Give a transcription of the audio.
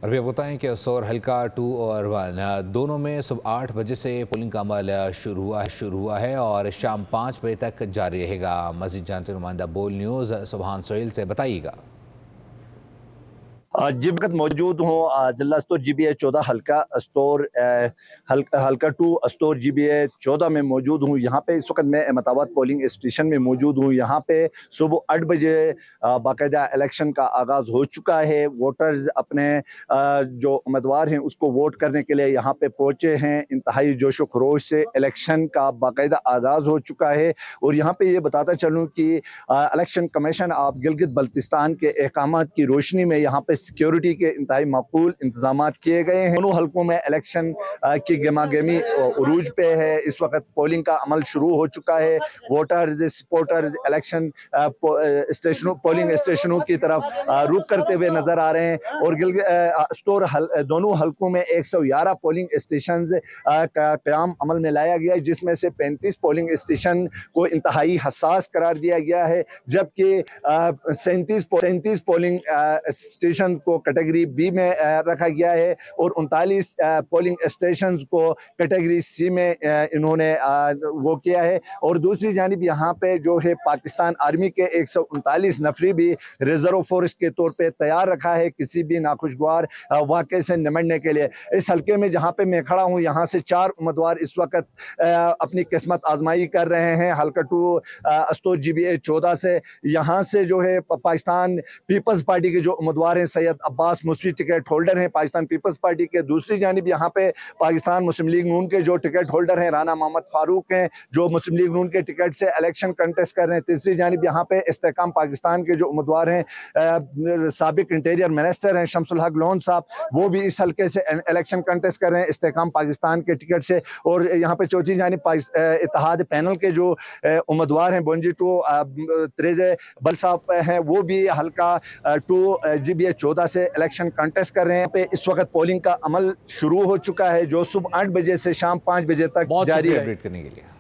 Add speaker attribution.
Speaker 1: اور بھی بتائیں کہ اسور حلقہ 2 اور 1 دونوں میں صبح 8 بجے سے پولنگ کا عمل شروع ہوا ہے اور شام 5 بجے تک جاری رہے گا۔ مزید جانتے نمائندہ بول نیوز سبحان سہیل سے بتائیے گا۔
Speaker 2: جب وقت موجود ہوں ضلع استور جی بی اے 14 حلقہ استور حلقہ 2 استور جی بی اے 14 میں موجود ہوں۔ یہاں پہ اس وقت میں احمدآباد پولنگ اسٹیشن میں موجود ہوں۔ یہاں پہ صبح 8 بجے باقاعدہ الیکشن کا آغاز ہو چکا ہے۔ ووٹرز اپنے جو امیدوار ہیں اس کو ووٹ کرنے کے لیے یہاں پہ پہنچے ہیں۔ انتہائی جوش و خروش سے الیکشن کا باقاعدہ آغاز ہو چکا ہے۔ اور یہاں پہ یہ بتاتا چلوں کہ election commission of Gilgit Baltistan کے احکامات کی روشنی میں یہاں پہ سیکیورٹی کے انتہائی معقول انتظامات کیے گئے ہیں۔ دونوں حلقوں میں الیکشن کی گہما گہمی عروج پہ ہے۔ اس وقت پولنگ کا عمل شروع ہو چکا ہے۔ ووٹرز سپورٹرز الیکشن پولنگ اسٹیشنوں کی طرف رخ کرتے ہوئے نظر آ رہے ہیں۔ اور دونوں حلقوں میں 111 پولنگ اسٹیشنز کا قیام عمل میں لایا گیا ہے، جس میں سے 35 پولنگ اسٹیشن کو انتہائی حساس قرار دیا گیا ہے، جبکہ 37 پولنگ اسٹیشن کو کیٹیگری بی میں رکھا گیا ہے اور 39 پولنگ اسٹیشنز کو کیٹیگری سی میں انہوں نے وہ کیا ہے۔ اور دوسری جانب یہاں پہ جو ہے پاکستان آرمی کے 139 نفری بھی ریزرو فورس کے طور پہ تیار رکھا ہے کسی بھی ناخوشگوار واقعے سے نمٹنے کے لیے۔ اس حلقے میں جہاں پہ میں کھڑا ہوں یہاں سے 4 امیدوار اس وقت اپنی قسمت آزمائی کر رہے ہیں۔ حلقہ 2 استور جی بی اے 14 سے یہاں سے جو ہے پاکستان پیپلز پارٹی کے جو امیدوار ہیں سید عباس موسوی ٹکٹ ہولڈر ہیں پاکستان پیپلز پارٹی کے۔ دوسری جانب یہاں پہ پاکستان مسلم لیگ نون کے جو ٹکٹ ہولڈر ہیں رانا محمد فاروق ہیں جو مسلم لیگ نون کے ٹکٹ سے الیکشن کنٹیسٹ کر رہے ہیں۔ تیسری جانب یہاں پہ استحکام پاکستان کے جو امیدوار ہیں سابق انٹیریئر منسٹر ہیں شمس الحق لون صاحب، وہ بھی اس حلقے سے الیکشن کنٹیسٹ کر رہے ہیں استحکام پاکستان کے ٹکٹ سے۔ اور یہاں پہ چوتھی جانب اتحاد پینل کے جو امیدوار ہیں بونجی ٹو تریزے بل صاحب ہیں، وہ بھی حلقہ 2 جی بی اے 14 سے الیکشن کنٹیسٹ کر رہے ہیں۔ پہ اس وقت پولنگ کا عمل شروع ہو چکا ہے جو صبح 8 بجے سے شام 5 بجے تک
Speaker 1: بہت
Speaker 2: جاری
Speaker 1: شکریہ
Speaker 2: ہے۔
Speaker 1: اپڈیٹ کرنے کے لیے۔